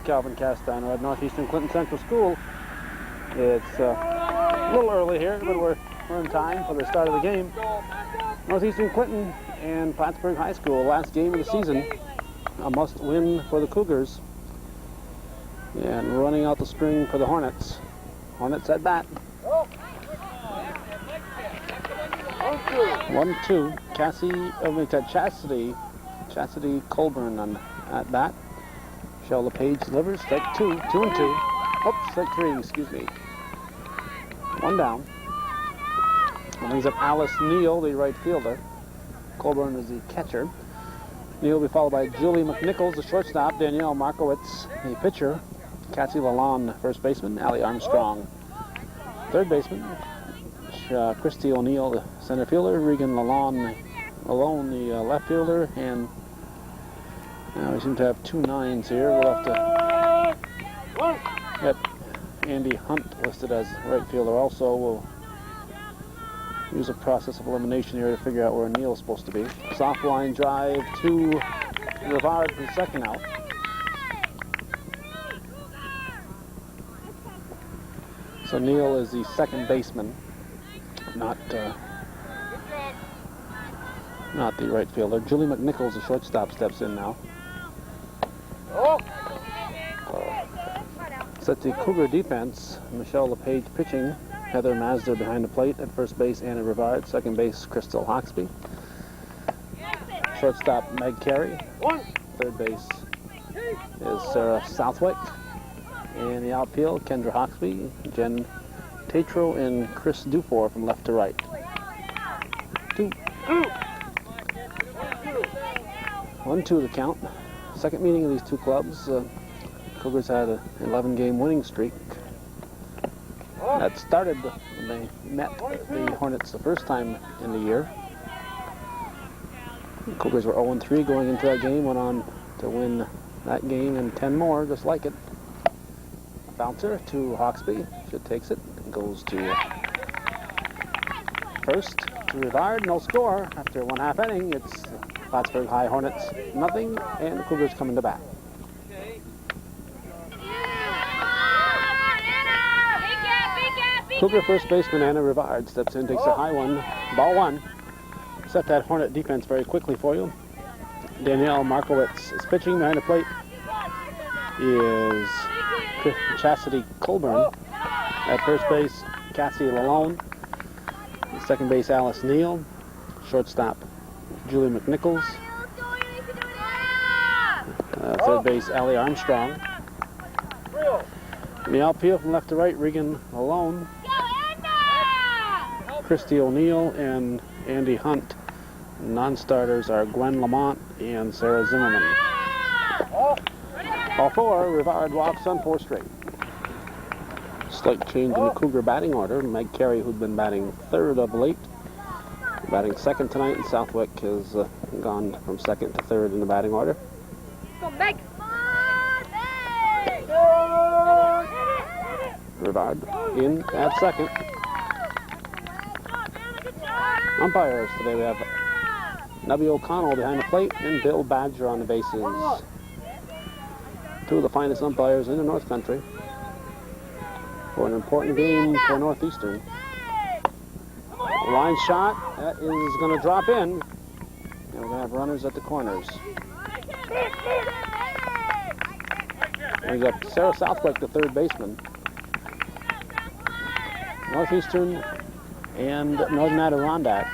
Calvin Castano at Northeastern Clinton Central School. It's a little early here, but we're in time for the start of the game. Northeastern Clinton and Plattsburgh High School, last game of the season. A must-win for the Cougars. And running out the string for the Hornets. Hornets at bat. 1-2. Chastity Colburn at bat. Michelle LePage delivers. Strike 2. 2-2. Oops, strike 3, excuse me. One down. That brings up Alice Neal, the right fielder. Colburn is the catcher. Neal will be followed by Julie McNichols, the shortstop. Danielle Markowitz, the pitcher. Cassie Lalonde, first baseman. Allie Armstrong, third baseman. Christy O'Neill, the center fielder. Regan Lalonde, the left fielder. And we seem to have 2 9s here. We'll have to get Andy Hunt listed as right fielder also. We'll use a process of elimination here to figure out where Neal's supposed to be. Soft line drive to Rivard for the second out. So Neal is the second baseman, not the right fielder. Julie McNichols, the shortstop, steps in now. Set the Cougar defense. Michelle LePage pitching. Heather Mazda behind the plate at first base. Anna Rivard, second base. Crystal Hawksby. Shortstop Meg Carey. Third base is Sarah Southwick. In the outfield, Kendra Hawksby, Jen Tatro, and Chris Dufour from left to right. 1-2 the count. Second meeting of these two clubs. Cougars had an 11-game winning streak. That started when they met the Hornets the first time in the year. The Cougars were 0-3 going into that game, went on to win that game and 10 more, just like it. Bouncer to Hawksby. She takes it. Goes to first to Rivard. No score after 1/2 inning. It's Plattsburgh High Hornets nothing, and the Cougars coming to bat. Cougar first baseman Anna Rivard steps in, takes a high one. Ball 1. Set that Hornet defense very quickly for you. Danielle Markowitz is pitching. Behind the plate is Chastity Colburn. At first base, Cassie Lalonde. Second base, Alice Neal. Shortstop, Julie McNichols. Third base, Allie Armstrong. In the outfield from left to right, Regan Lalonde, Christy O'Neill, and Andy Hunt. Non-starters are Gwen Lamont and Sarah Zimmerman. All 4, Rivard walks on 4 straight. Slight change in the Cougar batting order. Meg Carey, who'd been batting third of late, batting second tonight, and Southwick has gone from second to third in the batting order. Rivard in at second. Umpires today, we have Nubby O'Connell behind the plate and Bill Badger on the bases. 2 of the finest umpires in the North Country for an important game for Northeastern. Line shot, that is going to drop in. And we're going to have runners at the corners. We got Sarah Southwick, the third baseman. Northeastern and Northern Adirondack,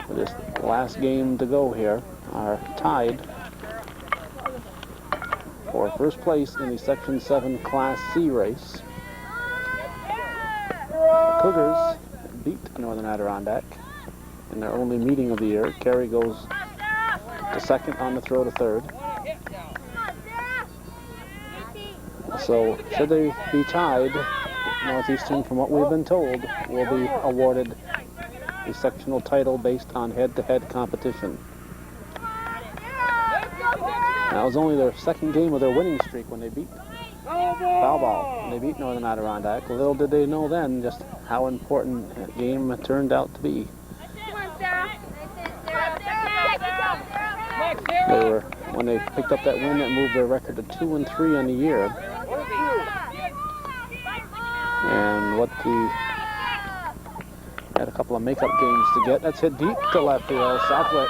for this last game to go here, are tied for first place in the Section 7 Class C race. The Cougars beat Northern Adirondack in their only meeting of the year. Carey goes to second on the throw to third. So, should they be tied, Northeastern, from what we've been told, will be awarded the sectional title based on head-to-head competition. That was only their second game of their winning streak when they beat foul ball. When they beat Northern Adirondack. Little did they know then just how important that game turned out to be. They were when they picked up that win that moved their record to 2-3 on the year. And what the had a couple of makeup games to get. That's hit deep to left field. Southwick.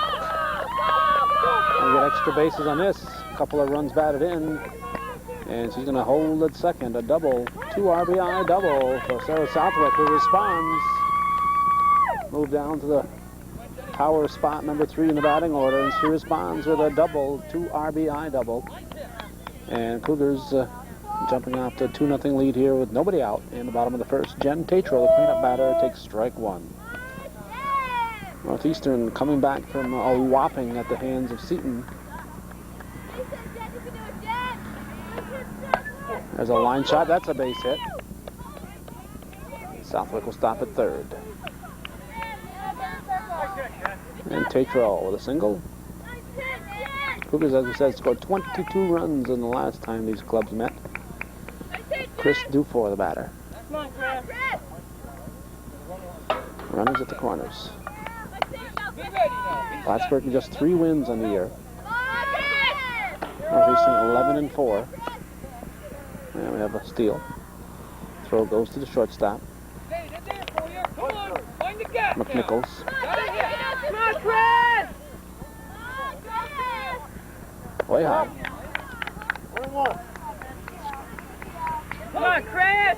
And get extra bases on this. A couple of runs batted in. And she's going to hold at second. A double. 2 RBI double for Sarah Southwick, who responds. Move down to the power spot number 3 in the batting order. And she responds with a double. 2 RBI double. And Cougars jumping off to a 2-0 lead here with nobody out in the bottom of the first. Jen Tatro, the cleanup batter, takes strike 1. Northeastern coming back from a whopping at the hands of Seton. There's a line shot. That's a base hit. Southwick will stop at third. And Tatro with a single. Cougars, as we said, scored 22 runs in the last time these clubs met. Chris Dufour, the batter. Runners at the corners. Plattsburgh just 3 wins on the year. Northeastern 11-4. And we have a steal. Throw goes to the shortstop. McNichols. Way high. Come on, Chris!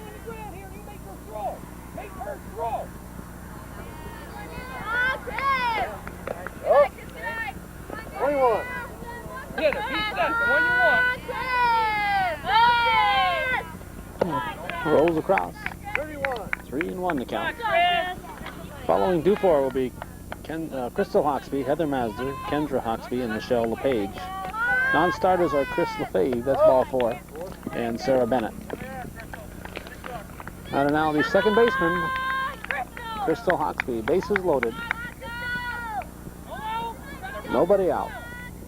Oh. 21. Get it, beat that, the one you want. Rolls across. 31. 3-1 the count. Following Dufour will be Crystal Hawksby, Heather Mazder, Kendra Hawksby, and Michelle LePage. Non-starters are Chris LeFave, that's ball 4, and Sarah Bennett. And now the second baseman, Crystal Hawksby. Bases loaded. Nobody out.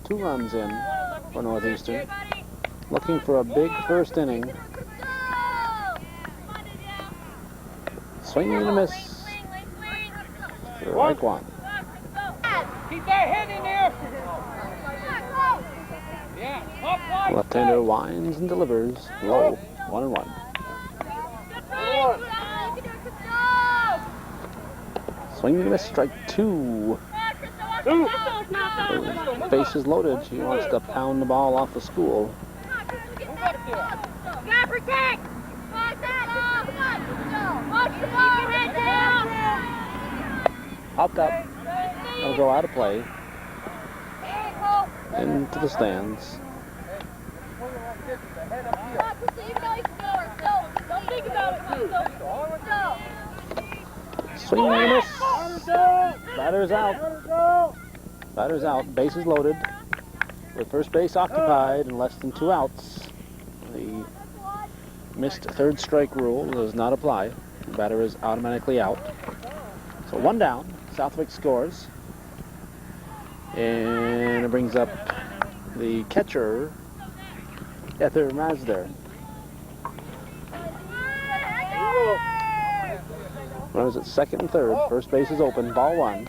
2 runs in for Northeastern. Looking for a big first inning. Swing and a miss. Strike 1. Keep that head in there. Yeah, top line. Left-hander winds and delivers. Low. 1-1. Swing and a miss. Strike 2. Bases loaded. She wants to pound the ball off the school. Hopped up. That'll go out of play. Into the stands. Swing and a miss. Batter's out. Batter's out. Bases loaded. With first base occupied and less than 2 outs. The missed third strike rule does not apply. The batter is automatically out. So 1 down. Southwick scores. And it brings up the catcher, Heather Mazder. Runners at second and third. First base is open. Ball 1.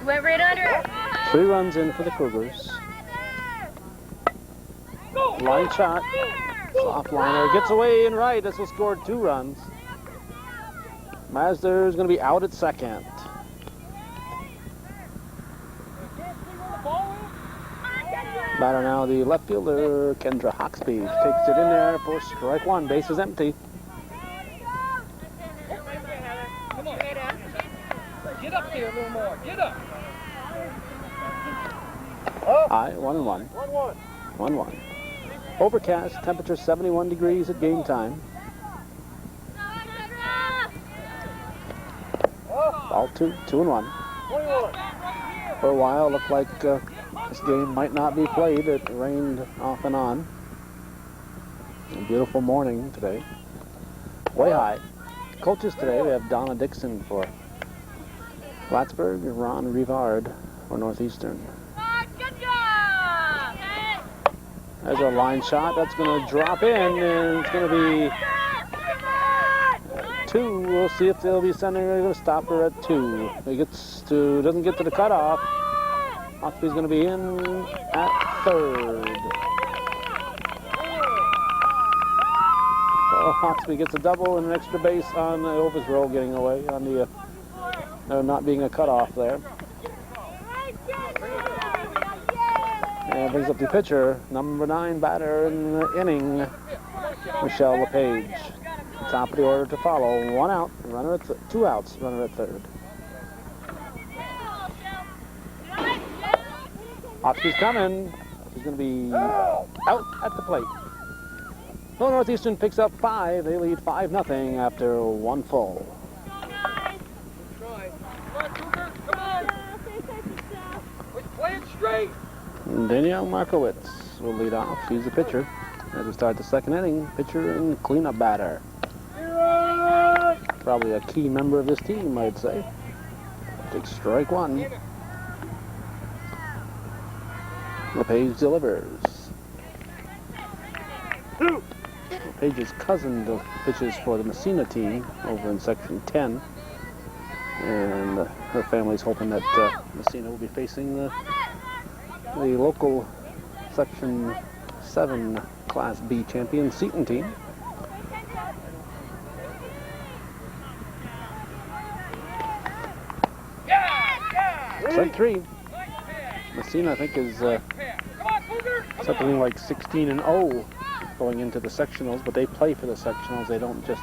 Went right under it. 3 runs in for the Cougars. Line shot. Soft liner. Gets away in right. This will score 2 runs. Mazder is going to be out at second. Batter now the left fielder, Kendra Hawksby. Takes it in there for strike 1. Base is empty. Come on. Get up there a little more. Get up. High, 1-1. 1-1. Overcast, temperature 71 degrees at game time. Ball 2, 2-1. For a while, it looked like this game might not be played. It rained off and on. A beautiful morning today. Way high. Coaches today, we have Donna Dixon for Plattsburgh, Ron Rivard for Northeastern. There's a line shot. That's going to drop in, and it's going to be 2. We'll see if they'll be sending her. They're going to stop her at 2. Doesn't get to the cutoff. Hawksby's going to be in at third. So Hawksby gets a double and an extra base on the overthrow getting away on the not being a cutoff there. And brings up the pitcher, number 9 batter in the inning, Michelle LePage. Top of the order to follow. 1 out, runner at 2 outs, runner at third. Hawksby's coming. He's going to be out at the plate. So Northeastern picks up 5. They lead 5-0 after 1 full. Come on, Cougars, come on. Let's play it straight. Danielle Markowitz will lead off. She's the pitcher. As we start the second inning, pitcher and cleanup batter. Probably a key member of this team, I'd say. Takes strike 1. LePage delivers. LePage's cousin pitches for the Messina team over in Section 10. And her family's hoping that Messina will be facing the local Section 7 Class B champion Seton team. Strike 3. Messina, I think, is something like 16-0 going into the sectionals, but they play for the sectionals. They don't just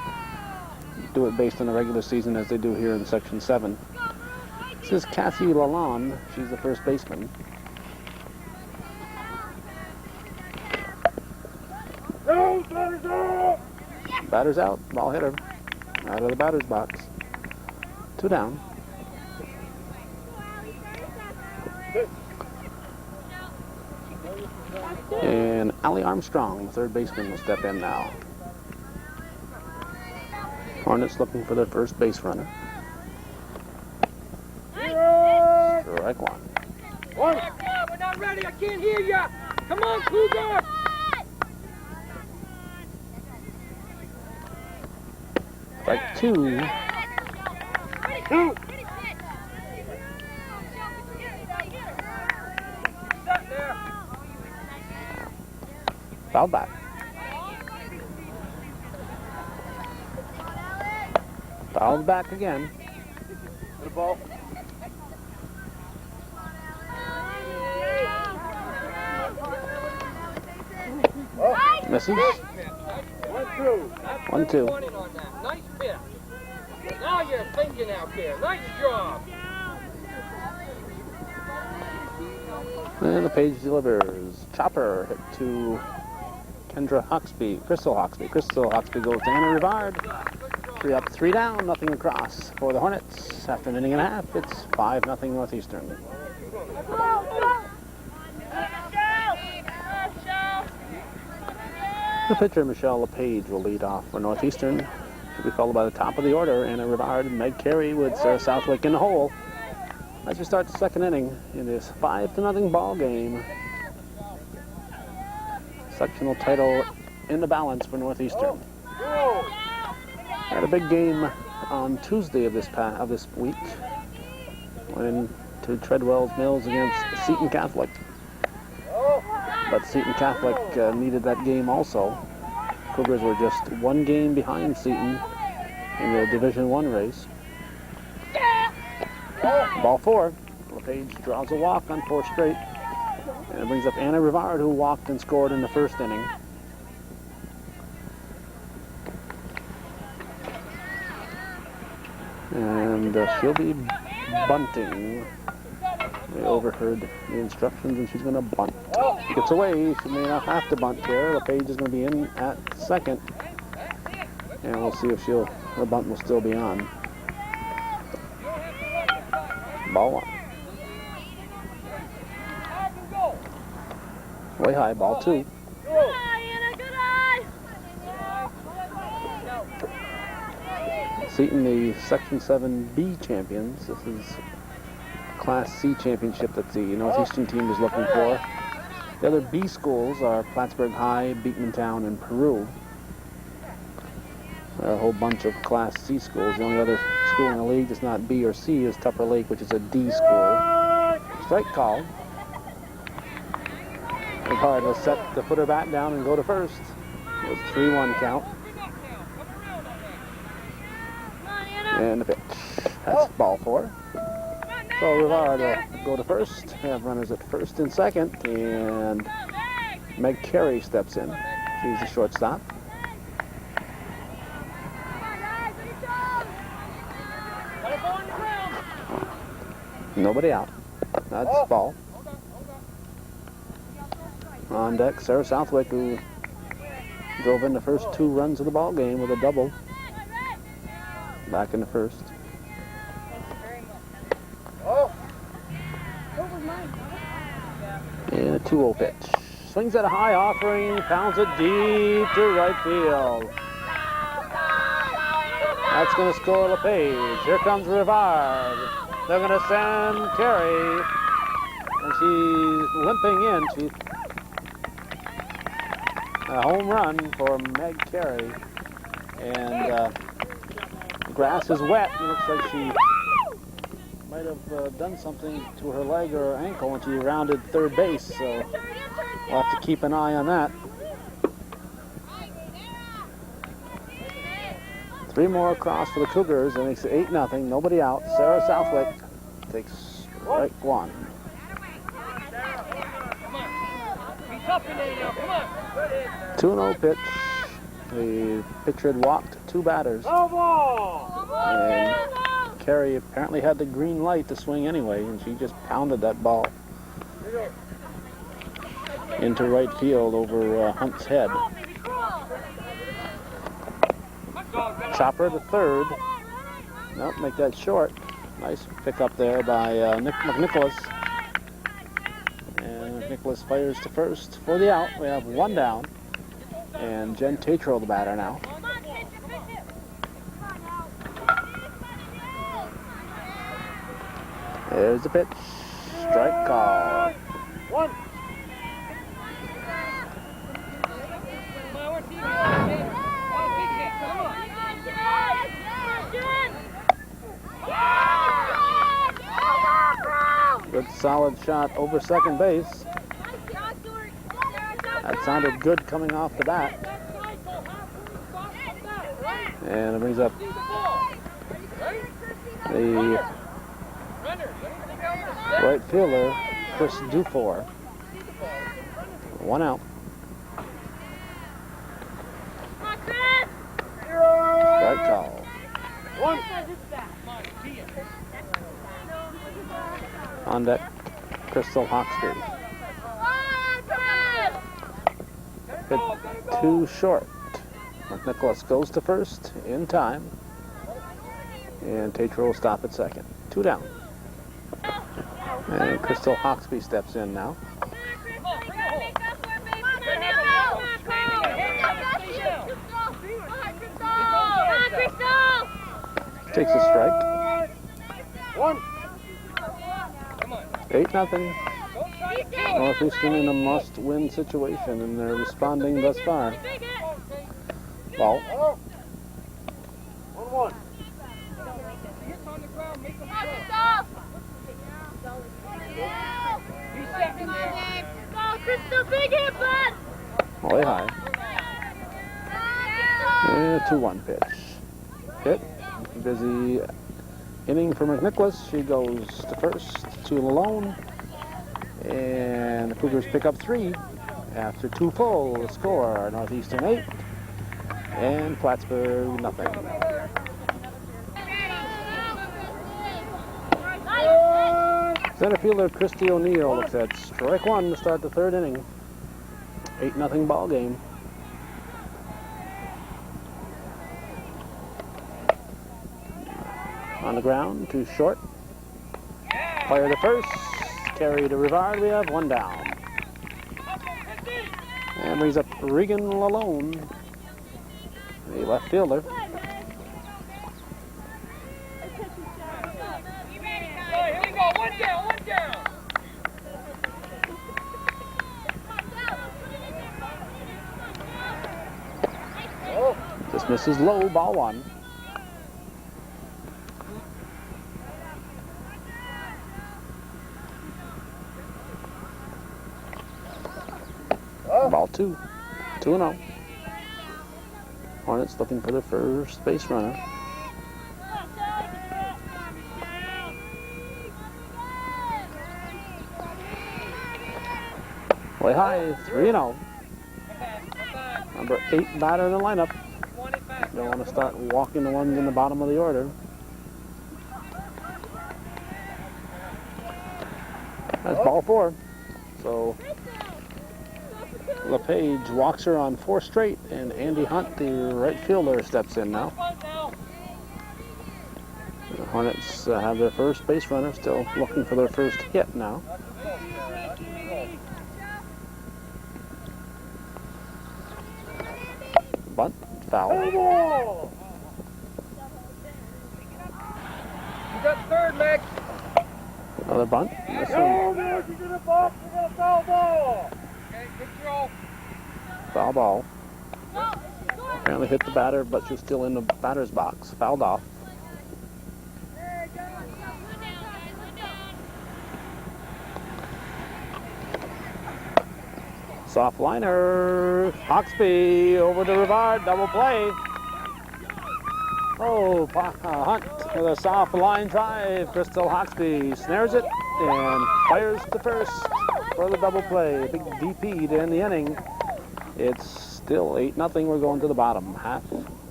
do it based on the regular season as they do here in Section 7. This is Cassie Lalonde. She's the first baseman. Batter's out. Ball hitter. Out of the batter's box. 2 down. And Allie Armstrong, the third baseman, will step in now. Hornets looking for their first base runner. Strike 1. We're not ready. I can't hear ya. Come on, Cougar. Strike 2. Foul back. Fouled back again. Good ball. Misses. 1-2. 1-2. Nice pitch. Now you're thinking out there. Nice job. And LePage delivers. Chopper hit to Kendra Hawksby. Crystal Hawksby. Crystal Hawksby goes to Anna Rivard. 3 up, 3 down, nothing across for the Hornets. After an inning and a half, it's 5-0 Northeastern. The pitcher, Michelle LePage, will lead off for Northeastern. She'll be followed by the top of the order, Anna Rivard and Meg Carey with Sarah Southwick in the hole. As we start the second inning in this 5-0 ball game. Sectional title in the balance for Northeastern. Had a big game on Tuesday of this week. Went into Treadwell's Mills against Seton Catholic. But Seton Catholic needed that game also. Cougars were just 1 game behind Seton in the Division I race. Ball 4. LePage draws a walk on 4 straight. And it brings up Anna Rivard, who walked and scored in the first inning. And she'll be bunting. They overheard the instructions and she's going to bunt. She gets away. She may not have to bunt there. LePage is going to be in at second. And we'll see if her bunt will still be on. Ball 1. Way high, ball 2. Seton, the Section 7B champions. This is Class C championship that the Northeastern team is looking for. The other B schools are Plattsburgh High, Beekman Town, and Peru. There are a whole bunch of Class C schools. The only other school in the league that's not B or C is Tupper Lake, which is a D school. Strike call. Rivard will set to put her bat down and go to first. It was 3-1 count. And the pitch. That's ball 4. So Rivard will go to first. Have runners at first and second. And Meg Carey steps in. She's the shortstop. Nobody out. That's ball. On deck, Sarah Southwick, who drove in the first 2 runs of the ball game with a double. Back in the first. And a 2-0 pitch. Swings at a high offering, pounds it deep to right field. That's going to score LePage. Here comes Rivard. They're going to send Carey. And she's limping in. A home run for Meg Carey. And the grass is wet. It looks like she might have done something to her leg or her ankle when she rounded third base. So we'll have to keep an eye on that. 3 more across for the Cougars. It makes it 8-0. Nobody out. Sarah Southwick takes strike 1. 2-0 pitch. The pitcher had walked 2 batters. And Carey apparently had the green light to swing anyway, and she just pounded that ball into right field over Hunt's head. Chopper to third. Nope, make that short. Nice pick up there by McNicholas. And McNicholas fires to first for the out. We have 1 down. And Jen Tatro the batter now. There's the pitch. Strike call. 1. Good solid shot over second base. That sounded good coming off the bat. And it brings up the right fielder, Chris Dufour. 1 out. Strike call. 1. On deck, Crystal Hawksby. Hit 2 short. McNicholas goes to first in time. And Tatro will stop at second. 2 down. And Crystal Hawksby steps in now. Takes a strike. 1. 8-0. Northeastern in a must-win situation, and they're responding thus far. Ball. 1-1. Way high. And a 2-1 pitch. Hit. Busy inning for McNicholas. She goes to first, 2 alone. And the Cougars pick up 3 after 2 full. The score, Northeastern 8 and Plattsburgh nothing. Center fielder Christy O'Neill looks at strike 1 to start the 3rd inning. 8-0 ball game. On the ground, 2 short. Fire to first. Carry to Rivard. We have 1 down. And brings up Regan Lalone, the left fielder. Here we go. 1 down. 1 down. Just Misses low, ball one. Ball two. 2-0. Hornets looking for their first base runner. Way high, 3-0. Number 8 batter in the lineup. Don't want to start walking the ones in the bottom of the order. That's ball 4. So LePage walks her on 4 straight, and Andy Hunt, the right fielder, steps in now. The Hornets have their first base runner, still looking for their first hit now. Bunt, foul. You got third, Max. Another bunt. This one, You get a box, you got a foul ball. Okay, good throw. foul ball. Apparently hit the batter, but she was still in the batter's box. Fouled off. Soft liner. Hawksby over to Rivard. Double play. Oh, Hunt with a soft line drive. Crystal Hawksby snares it and fires to first for the double play. Big DP to end the inning. It's still 8-0. We're going to the bottom half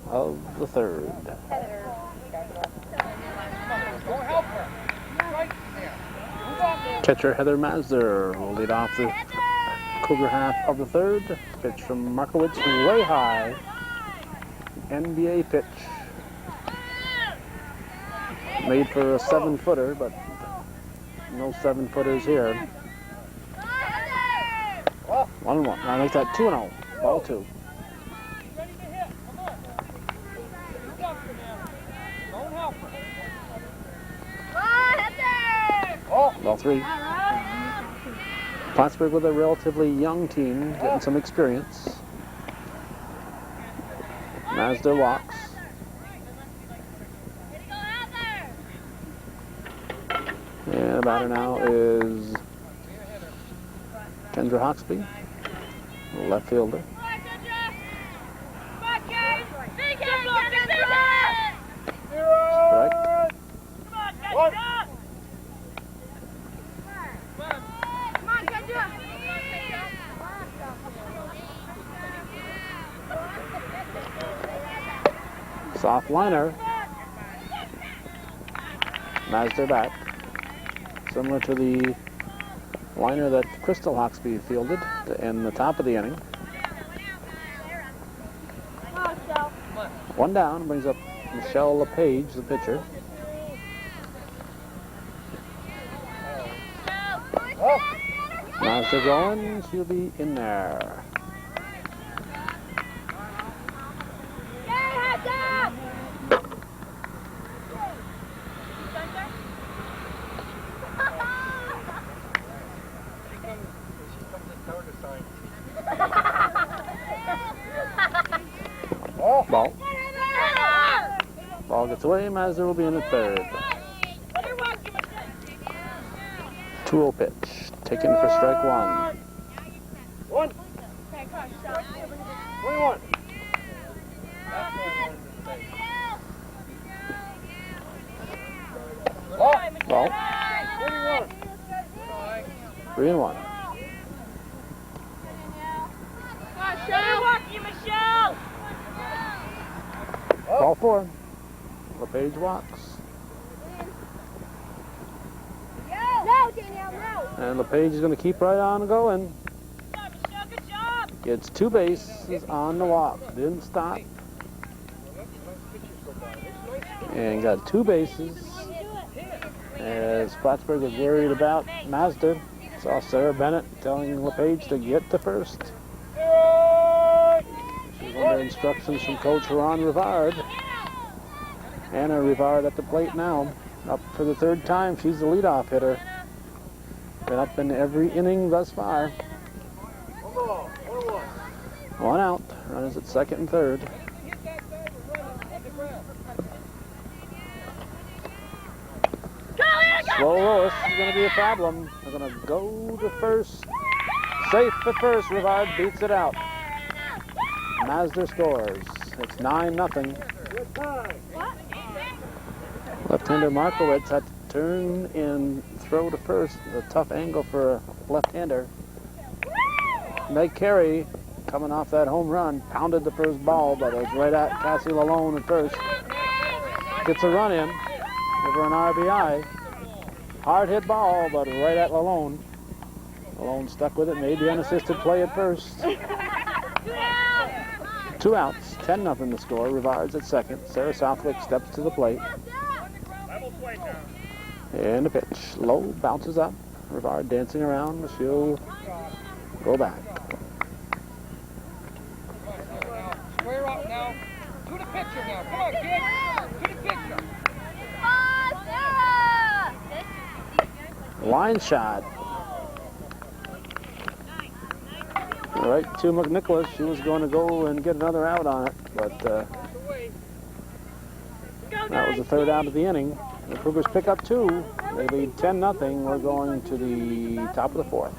of the third. Go help her. Right there. Move on there. Catcher Heather Mazur will lead off the Cougar half of the third. Pitch from Markowitz way high. NBA pitch. Made for a 7-footer, but no 7-footers here. 1-1. Now make that 2-0. Ball 2. Ready to hit. Come on. Move up for now. Don't help her. Ball 3. Plattsburgh with a relatively young team, getting some experience. Mazda walks. And the batter now is Kendra Hawksby, left fielder. Strike. Soft liner. Mazda back. Similar to the liner that Crystal Hawksby fielded to end the top of the inning. 1 down, brings up Michelle LePage, the pitcher. Mazda going, she'll be in there. Ball. Ball gets away. Mazda will be in the third. 2-0 pitch. Taken for strike 1. 1. 21. Ball. 31. 3-1. Ball 4. LePage walks. No, Danielle, no. And LePage is going to keep right on going. Good job. Gets 2 bases on the walk. Didn't stop. And got 2 bases. As Plattsburgh was worried about Mazda, saw Sarah Bennett telling LePage to get to first. She's under instructions from Coach Ron Rivard. Anna Rivard at the plate now. Up for the 3rd time. She's the leadoff hitter. Been up in every inning thus far. 1 out. Runners at 2nd and 3rd. Slow roll. This is going to be a problem. They're going to go to first. Safe at first. Rivard beats it out. Mazda scores. It's 9-0. Good time. Left-hander Markowitz had to turn and throw to first. A tough angle for a left-hander. Meg Carey, coming off that home run, pounded the first ball, but it was right at Cassie Lalone at first. Gets a run in over an RBI. Hard hit ball, but right at Lalone. Lalone stuck with it, made the unassisted play at first. 2 outs, 10-0 the score. Rivard's at second. Sarah Southwick steps to the plate. And a pitch. Low, bounces up. Rivard dancing around. She'll go back. Square up now. To the pitcher now. Come on, kid. To the pitcher. Line shot. Right to McNicholas. She was going to go and get another out on it, but that was the third out of the inning. The Cougars pick up 2. They lead 10-0. We're going to the top of the 4th.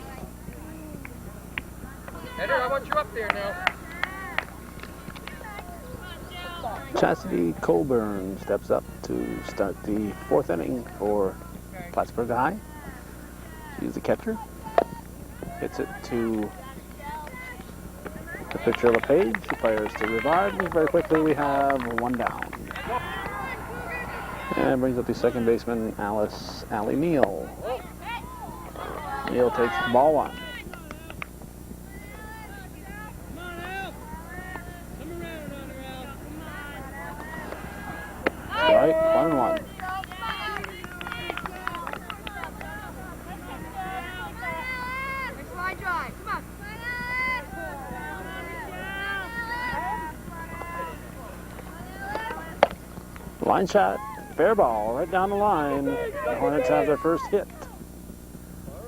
Header, I want you up there now. Chastity Colburn steps up to start the 4th inning for Plattsburgh High. She's the catcher. Hits it to the pitcher LePage. She fires to Rivard. And very quickly we have 1 down. And brings up the second baseman, Allie Neal. Neal takes ball 1. Strike, 1-1. Line shot, fair ball, right down the line. The Hornets have their first hit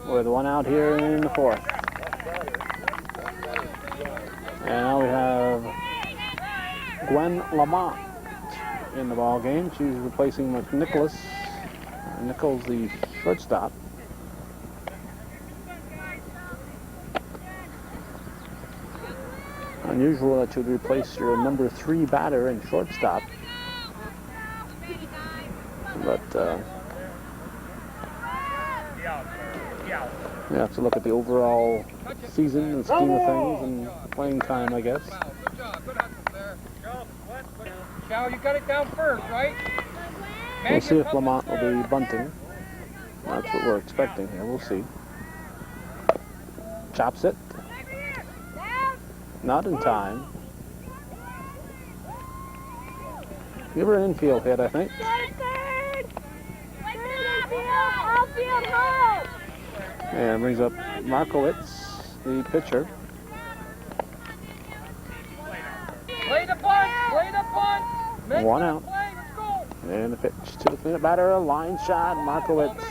with 1 out here in the 4th. And now we have Gwen Lamont in the ball game. She's replacing McNicholas. Nichols, the shortstop. Unusual that you'd replace your number 3 batter and shortstop. But you have to look at the overall season and scheme of things and playing time, I guess. Good job. Good hustle there. Chow, you got it down first, right? We'll see if Lamont will be bunting. That's what we're expecting here. We'll see. Chops it. Not in time. Give her an infield hit, I think. And brings up Markowitz, the pitcher. Play the bunt! Play the bunt! Make 1 the out. play. Let's go! And the pitch to the cleanup batter, a line shot. Markowitz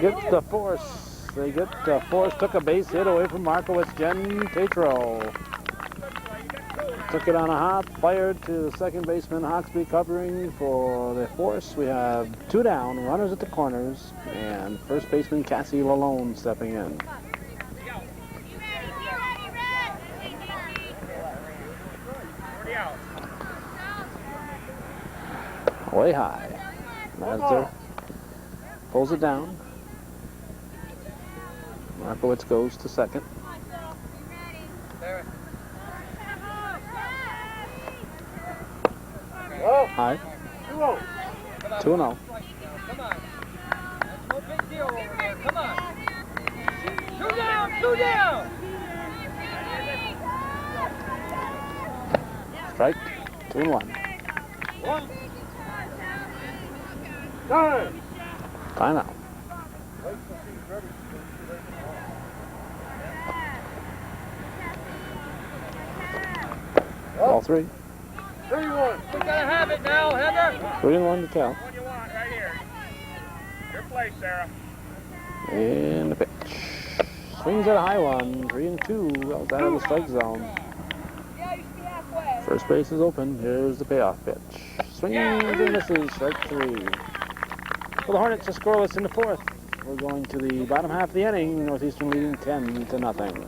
gets the force. They get the force, took a base hit away from Markowitz. Jen Tatro took it on a hop, fired to the second baseman Hawksby covering for the force. We have 2 down, runners at the corners, and first baseman Cassie Lalone stepping in. Way high. Mazda pulls it down. Markowitz goes to second. High. 2-0. Come on. No big deal over there. Come on. 2 down. 2 down. Strike. 2-1. Time. Timeout. All 3. 3-1. We gotta have it now, Heather. 3-1 to count. What do you want right here? Your place, Sarah. And the pitch. Swings at a high one. 3-2. Outside of the strike zone. First base is open. Here's the payoff pitch. Swings and misses. Strike 3. For the Hornets, a scoreless in the fourth. We're going to the bottom half of the inning. Northeastern leading 10-0.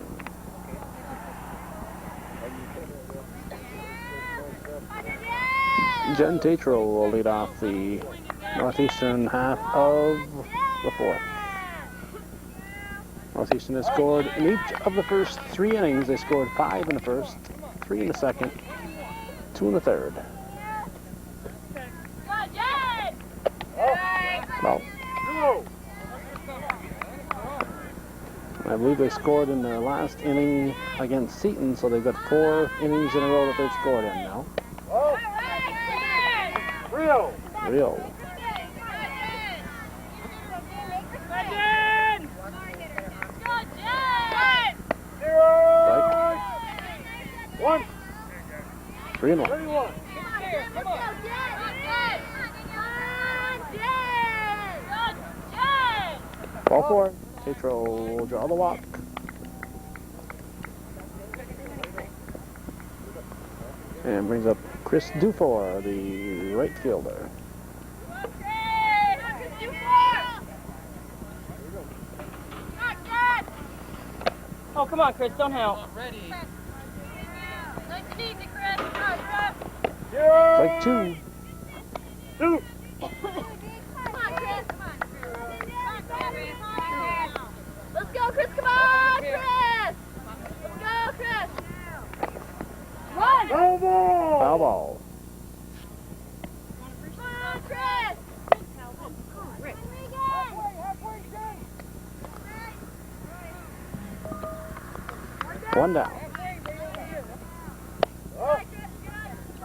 Jen Tatro will lead off the Northeastern half of the fourth. Northeastern has scored in each of the first 3 innings. They scored 5 in the first, 3 in the second, 2 in the third. Well, I believe they scored in their last inning against Seton, so they've got 4 innings in a row that they've scored in now. Rio. One. 3-0. 31. Ball 4. Tatro will draw the walk. And brings up Chris Dufour, the right fielder. Oh, come on, Chris, don't help. Strike 2. 2. Let's go, Chris, come on, Chris! Let's go, Chris! 1! Foul ball. Foul ball. Come on, Chris! One down.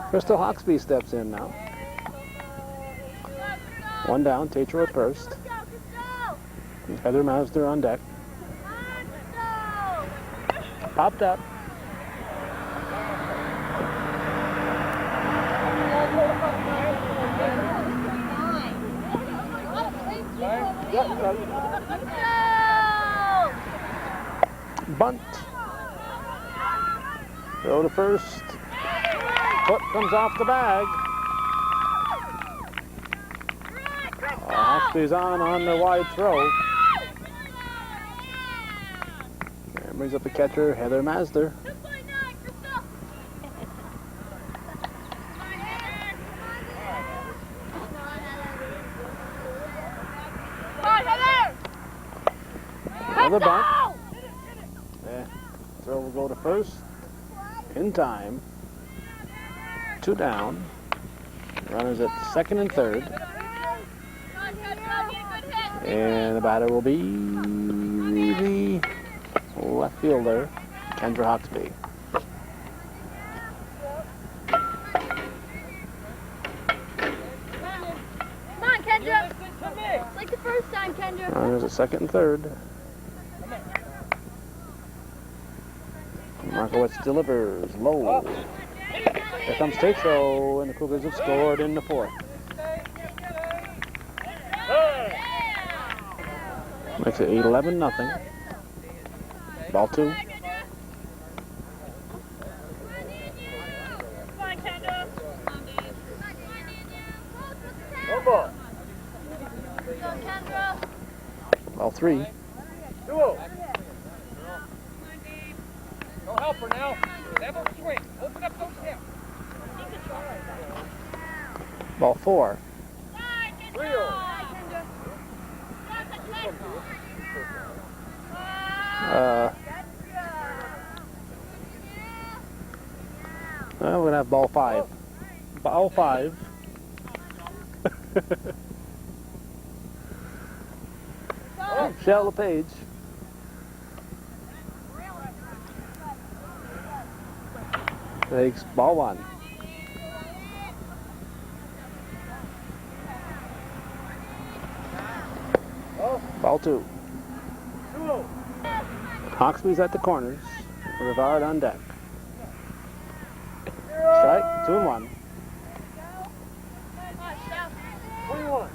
Crystal Hawksby steps in now. 1 down, Tatro at first. Heather Mazda on deck. Popped up. Bunt. Throw to first. Foot comes off the bag. Hawksby's on the wide throw. And brings up the catcher, Heather Mazda. Another bunt. Throw will go to first. In time. 2 down. Runners at second and third. And the batter will be the left fielder, Kendra Hawksby. Come on, Kendra! It's like the first time, Kendra. Runners at second and third. Markowitz delivers low. Here comes Tatro, and the Cougars have scored in the fourth. Makes it 11-0. Ball 2. One ball. Ball 3. 2-0. No help her now. Level swing. Open up those hips. Ball 4. 3-0. Well, we're going to have ball 5. Ball 5. Shell LePage. Takes ball 1. Ball 2. 2-0. Hawksby's at the corners. Rivard on deck. Strike, 2-1. 21.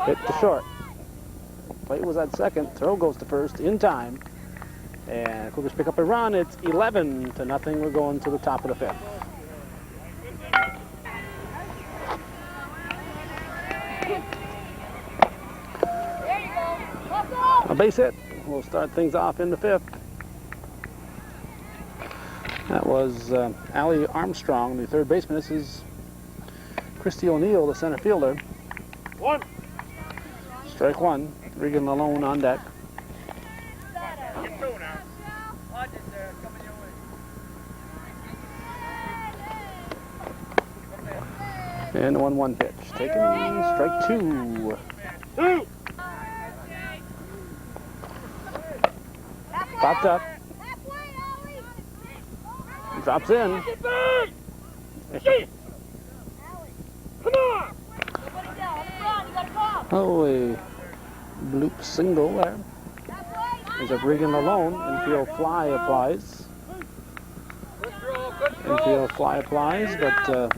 Hit to short. Plate was at second. Throw goes to first in time. And Cougars pick up a run. It's 11-0. We're going to the top of the 5th. There you go. Let's go. A base hit. We'll start things off in the 5th. That was Allie Armstrong, the third baseman. This is Christy O'Neill, the center fielder. 1. Strike one. Regan alone on deck. And the 1-1 pitch. Taken, strike 2. 2. Popped up. Drops in. Come on! Oh, a bloop single there. There's a Regan alone. Infield fly applies. Infield fly applies, but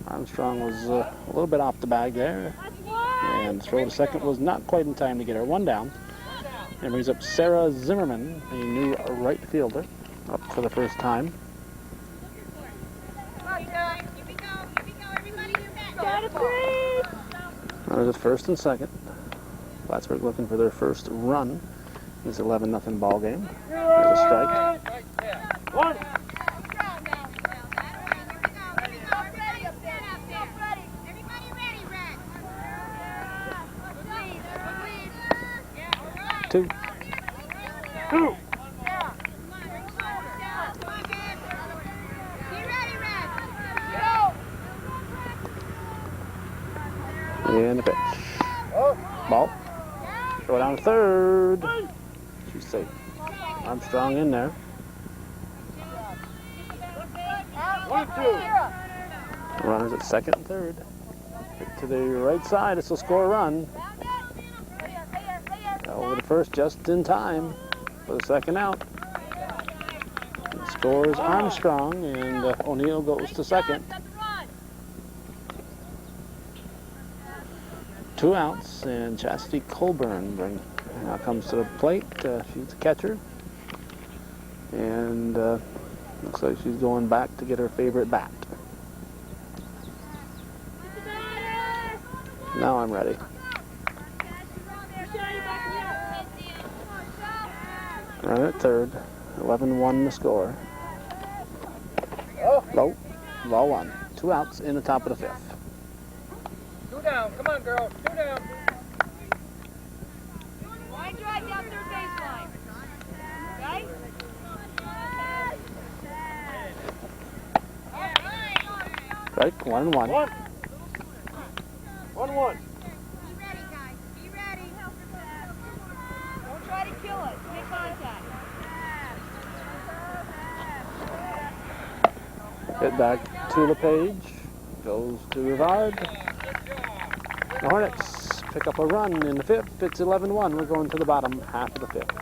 Armstrong was a little bit off the bag there. And throw to second was not quite in time to get her. 1 down. And brings up Sarah Zimmerman, a new right fielder, up for the first time. There's a first and second. Plattsburgh looking for their first run. It's 11-0 ball game. There's a strike. 1. Two. 2. And the pitch. Ball. Throw down to third. She's safe. Armstrong in there. 1 and 2. Runners at second and third. Hit to the right side. This will score a run. Over the first just in time for the second out. It scores Armstrong, and O'Neill goes to second. 2 outs, and Chastity Colburn now comes to the plate. She's the catcher, and looks like she's going back to get her favorite bat. Now I'm ready. Run at third. 11-1 the score. Low. Ball 1. 2 outs in the top of the 5th. 2 down. Come on, girl. 2 down. Line drive down third baseline. Right? Strike 1-1. 1. 1-1. Be ready, guys. Be ready. Don't try to kill us. Make contact. Hit back to the page. Goes to Rivard. The Hornets pick up a run in the 5th. It's 11-1. We're going to the bottom half of the 5th.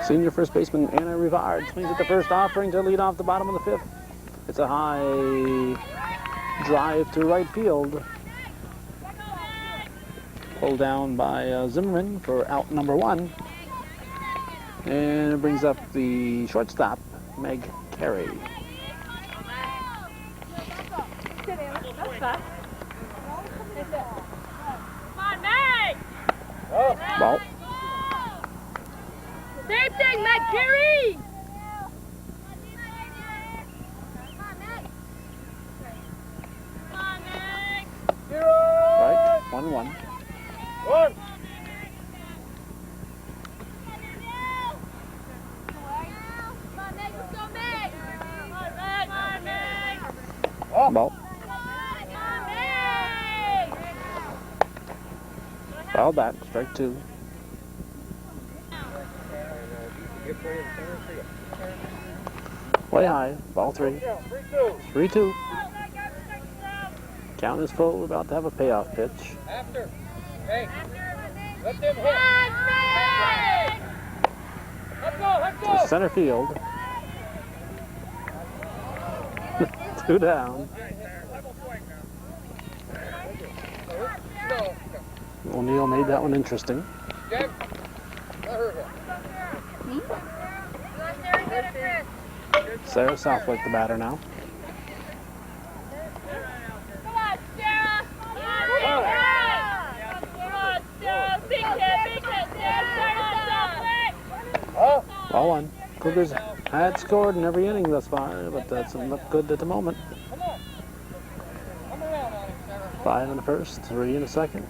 Senior first baseman Anna Rivard swings at the first offering to lead off the bottom of the 5th. It's a high drive to right field. Pulled down by Zimmerman for out number 1. And it brings up the shortstop, Meg Carey. That's fast. Come on, Meg! Ball. Same thing, Meg Carey! Right, 1-1. 1. Ball. Foul back, strike 2. Way high, ball 3. 3-2. 3-2. Count is full. We're about to have a payoff pitch. After. Hey. Let them hit. Let's go. Let's go. To center field. 2 down. O'Neill made that one interesting. Jim, let her hit. Sarah Southwick, the batter now. Come on, Sarah. Come on, Sarah. Big hit, Sarah. Huh? Ball one. Cougars had scored in every inning thus far, but that doesn't look good at the moment. Come on. Come around on him, Sarah. 5 in the first, 3 in the second,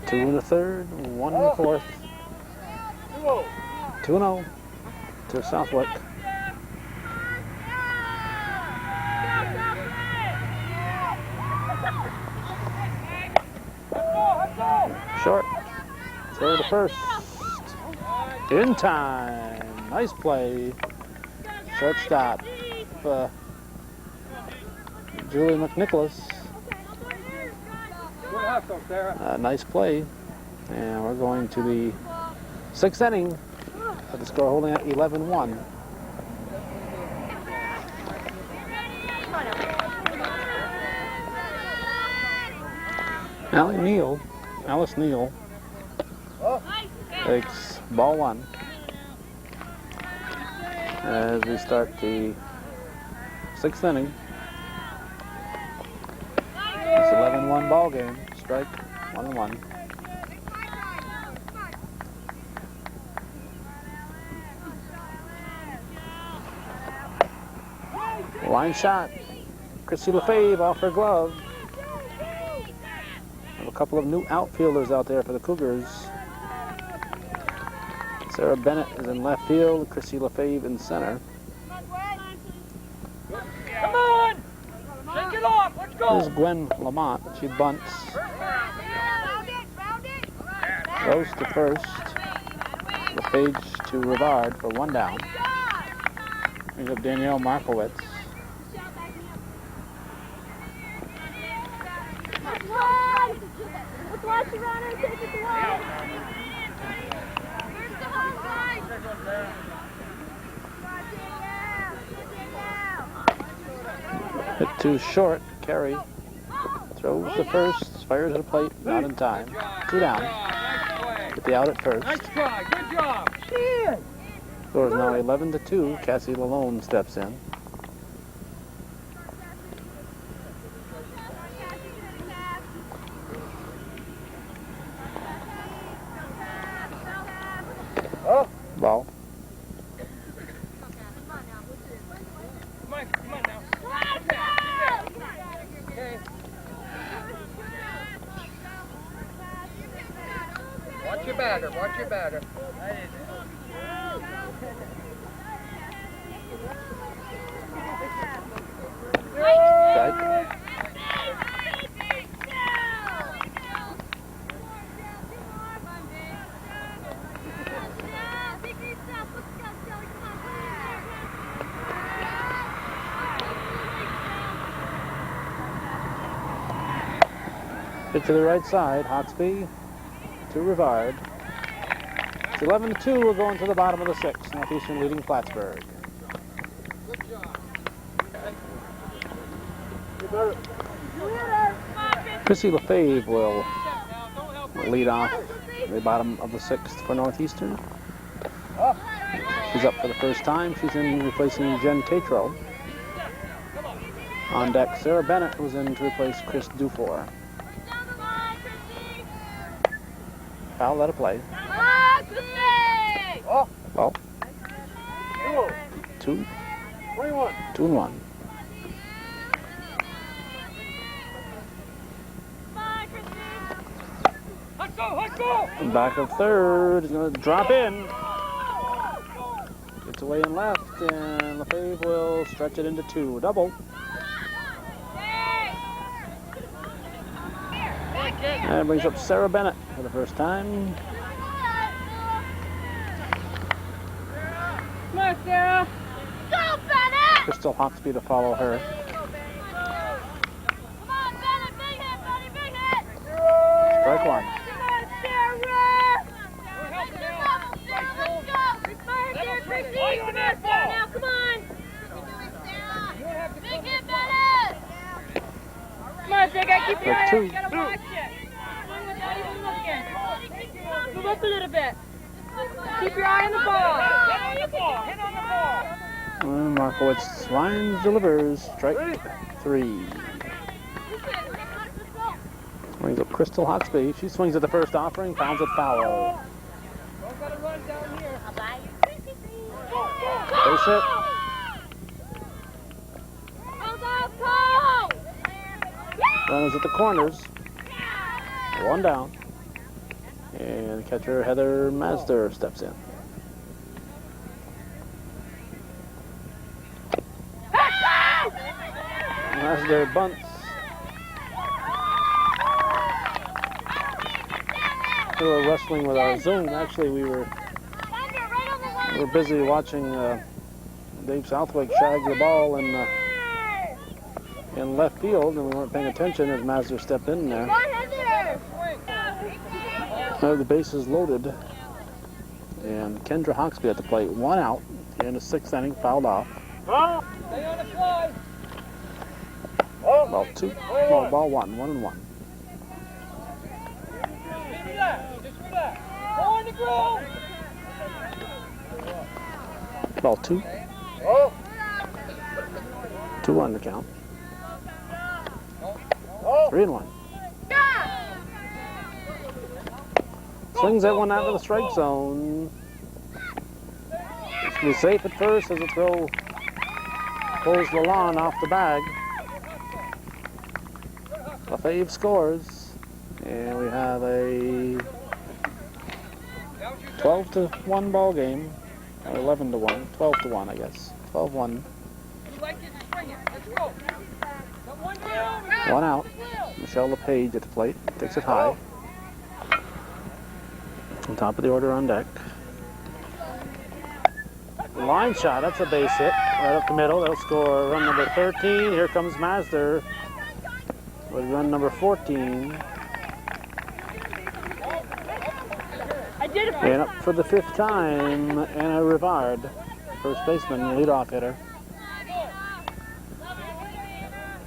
2 in the third, 1 in the fourth. 2-0. 2-0 to Southwick. Short. Throw to first. In time. Nice play. Shortstop. Julie McNicholas. Good hustle, Sarah. Nice play. And we're going to the 6th inning. The score holding at 11-1. Alice Neal takes ball one as we start the 6th inning. It's 11-1 ball game. Strike 1-1. Line shot. Chrissy Lefebvre off her glove. A couple of new outfielders out there for the Cougars. Sarah Bennett is in left field, Chrissy Lefebvre in center. Come on! Shake it off. Let's go. Here's Gwen Lamont. She bunts. Throws to first. Lefebvre to Rivard for 1 down. Brings up Danielle Markowitz. Hit too short. Carey throws to first. Fires at the plate. Not in time. 2 down. Get the out at first. Nice try. Good job. Score is now 11-2. Cassie Lalone steps in. Ball. Come on now. Okay. Watch your batter. Watch your batter. Strike. Hit to the right side. Hawksby to Rivard. It's 11-2. We're going to the bottom of the 6th. Northeastern leading Plattsburgh. Good job. Chrissy Lefebvre will lead off the bottom of the 6th for Northeastern. She's up for the first time. She's in replacing Jen Tatro. On deck, Sarah Bennett was in to replace Chris Dufour. Foul, let it play. Well, 2 and 1. Let's go! Back of third is going to drop in. Gets away and left, and Lefebvre will stretch it into 2. Double. And brings up Sarah Bennett for the first time. Come on, Sarah. Go, Bennett! Crystal Hawksby to follow her. Come on, Bennett. Big hit, buddy. Big hit. Strike 1. Come on, Sarah. Let's go. Fire here, Chrissy. Come on, Sarah. Now, come on. Big hit, Bennett. Come on, Sarah. Gotta keep your eye out. You gotta watch it. Not even looking. a little bit. Keep your eye on the ball. Hit on the ball. Hit on the ball. Markowitz lines, delivers. Strike 3. Swings at Crystal Hawksby. She swings at the first offering, pounds it foul. Don't gotta run down here. Base hit. Runners at the corners. 1 down. And catcher Heather Mazder steps in. Mazder bunts. We were wrestling with our Zoom. Actually, we were busy watching Dave Southwick shag the ball in left field, and we weren't paying attention as Mazder stepped in there. The bases loaded, and Kendra Hawksby at the plate. 1 out in the 6th inning, fouled off. Stay on the fly. Ball 2. No, ball 1. 1-1. Just relax. Just relax. Go on the ground. Ball 2. 2-1 the count. 3-1. Swings that one out of the strike zone. It's going to be safe at first as the throw pulls the lawn off the bag. LaFave scores, and we have a 12-1 ball game, or 11-1, 12-1 I guess, 12-1. You like it, just bring it. Let's go. Got 1 down. 1 out. Michelle LePage at the plate, takes it high. On top of the order on deck. Line shot, that's a base hit, right up the middle. They'll score run number 13. Here comes Mazder with run number 14. And up for the 5th time, Anna Rivard, first baseman, leadoff hitter.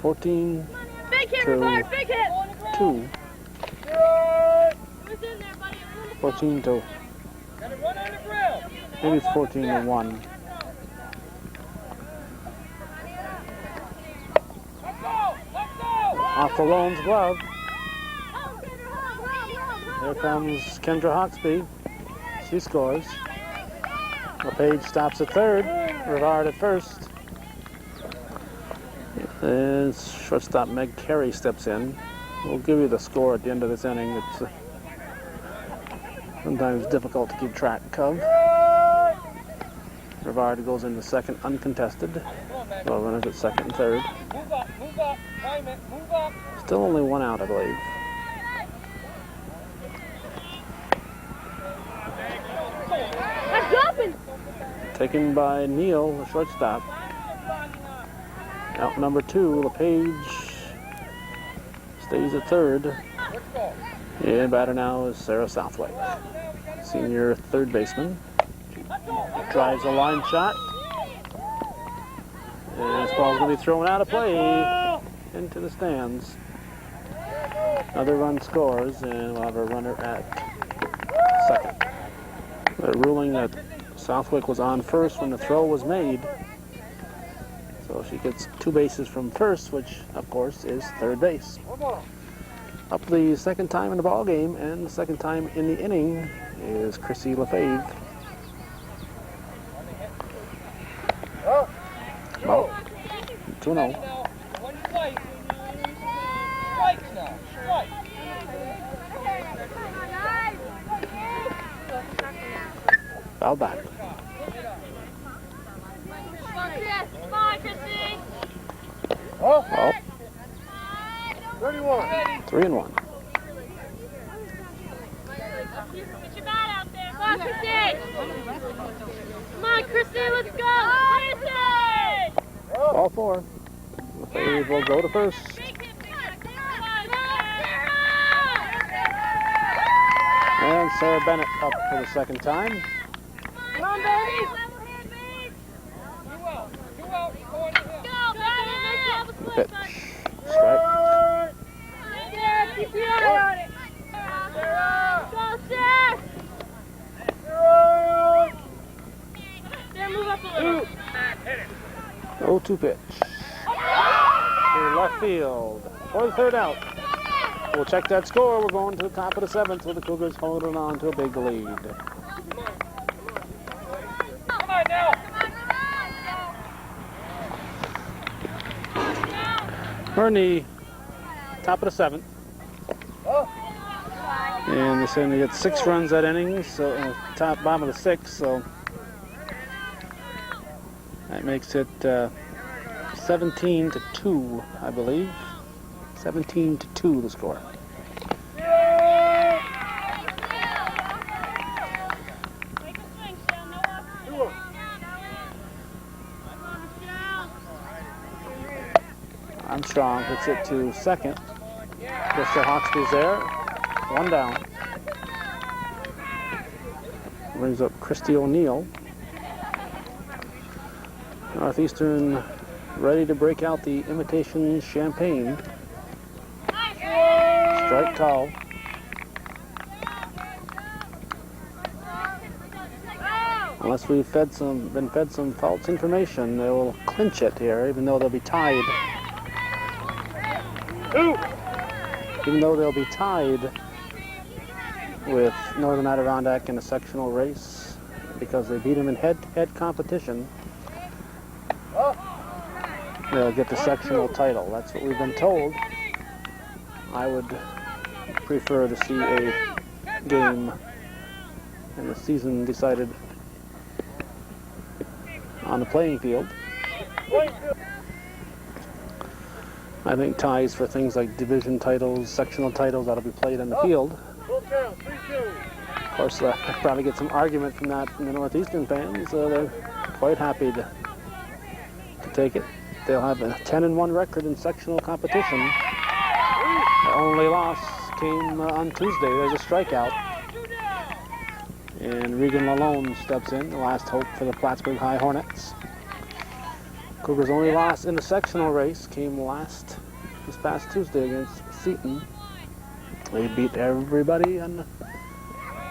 14 to 2. 14 to, Gotta run on the grill. maybe it's 14 to 1. Let's go. Let's go. Off the Lone's glove. Here comes Kendra Hawksby. She scores. LePage stops at third. Rivard at first. And shortstop Meg Carey steps in. We'll give you the score at the end of this inning. It's sometimes difficult to keep track of. Rivard goes into second uncontested. Well, runners at second and third. Move up. Move up. Time it. Move up. Still only 1 out, I believe. Taken by Neal, the shortstop. Out number 2, LePage stays at third. Let's go. And batter now is Sarah Southwick, senior third baseman. She drives a line shot. And this ball's going to be thrown out of play into the stands. Another run scores, and we'll have a runner at second. They're ruling that Southwick was on first when the throw was made. So she gets 2 bases from first, which, of course, is third base. Up the 2nd time in the ball game, and the 2nd time in the inning is Chrissy LeFave. Well, 2-0. Now, one strike. Strikes now. Strike. Foul back. Come on, Chrissy. Oh, 31. 3-1. Get your bat out there. Come on, Chrissy. Come on, Chrissy, let's go. Chrissy! Ball 4. LeFave will go to first. And Sarah Bennett up for the 2nd time. Come on, baby. Two out. Go on the hill. The pitch. Strike. Keep your eye on it. Go, Sarah. 0-2 pitch. To left field. For the third out. We'll check that score. We're going to the top of the seventh with the Cougars holding on to a big lead. Come on now. We're in the top of the seventh. And they're saying they get 6 runs that inning, so bottom of the sixth, so that makes it 17-2, I believe. 17-2 the score. Armstrong hits it to second. Mr. Hawksby's there. 1 down. Brings up Christy O'Neill. Northeastern ready to break out the imitation champagne. Strike call. Unless we've been fed some false information, they will clinch it here, even though they'll be tied. Even though they'll be tied with Northern Adirondack in a sectional race because they beat them in head-to-head competition, they'll get the sectional title. That's what we've been told. I would prefer to see a game and the season decided on the playing field. I think ties for things like division titles, sectional titles ought to be played on the field. Of course, I probably get some argument from that from the Northeastern fans. They're quite happy to take it. They'll have a 10-1 record in sectional competition. The only loss came on Tuesday. There's a strikeout. And Regan Lalone steps in, the last hope for the Plattsburgh High Hornets. Cougars' only loss in the sectional race came this past Tuesday against Seton. They beat everybody on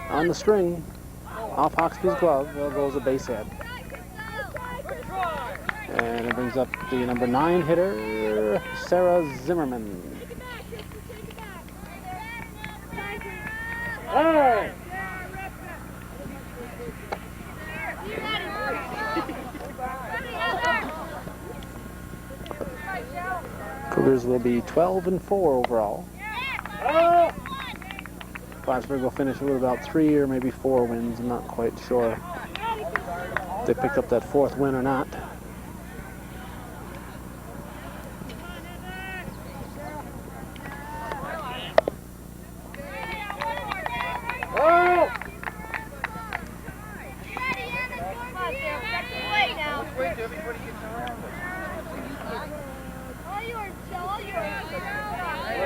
the string. Off Hawksby's glove, there goes a base hit. And it brings up the number 9 hitter, Sarah Zimmerman. Hey! Cougars will be 12-4 overall. Plattsburgh will finish with about 3 or maybe 4 wins. I'm not quite sure if they picked up that 4th win or not.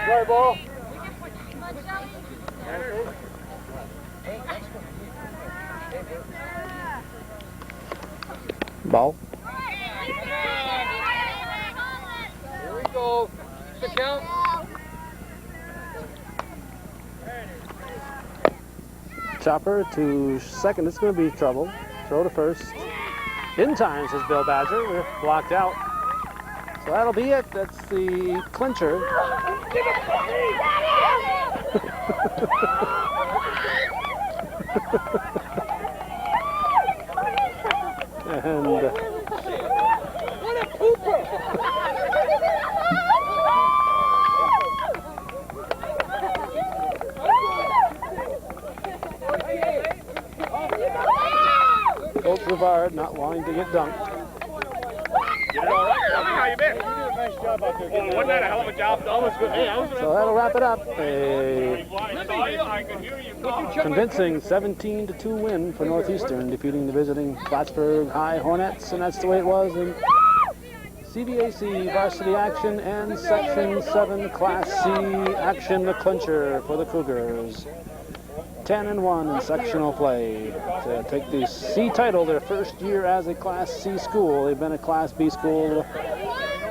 Play ball. Ball. Here we go. The count. Chopper to second. It's going to be trouble. Throw to first. In time, says Bill Badger. We're blocked out. So that'll be it. That's the clincher. And What a pooper! Coach Rivard not wanting to get dunked. Get it all right. Tell me how you been. You did a nice job out there. Well, wasn't that a hell of a job done? Was good. Hey, I was So that'll wrap it up. A I could hear you. convincing 17-2 win for Northeastern, defeating the visiting Plattsburgh High Hornets, and that's the way it was in CVAC varsity action and Section 7 Class C action, the clincher for the Cougars. 10-1 in sectional play to take the C title their first year as a Class C school. They've been a Class B school.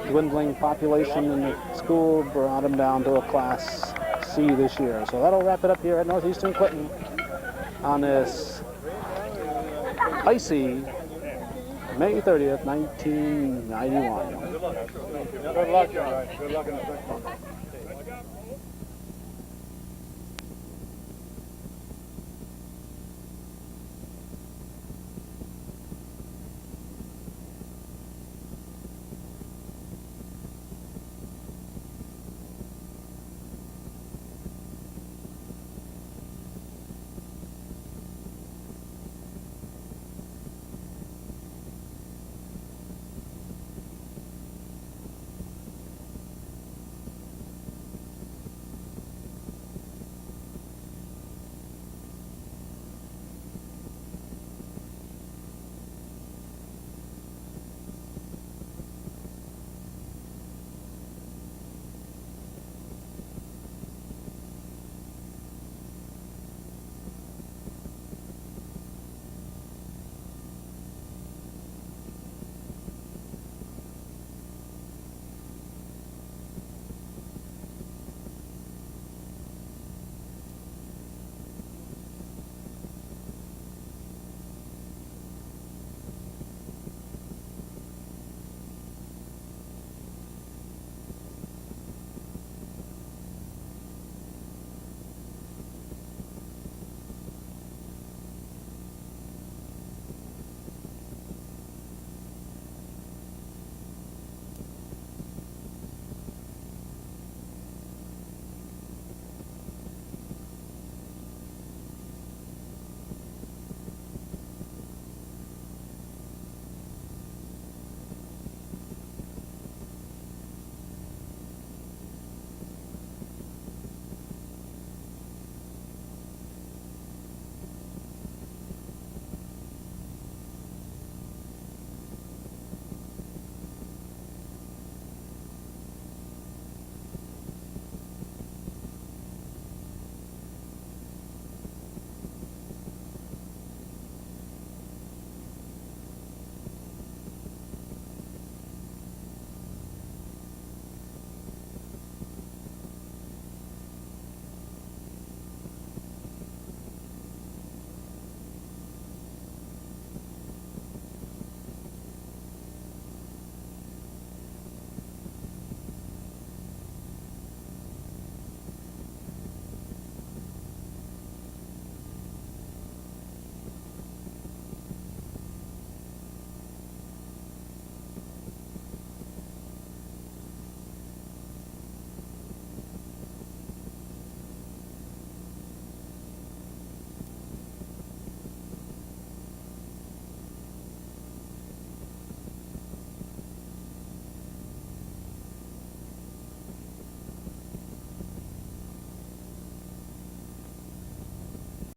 Dwindling population in the school brought them down to a Class C this year. So that'll wrap it up here at Northeastern Clinton on this icy May 30th, 1991. Good luck, young guys. Good luck in the next one.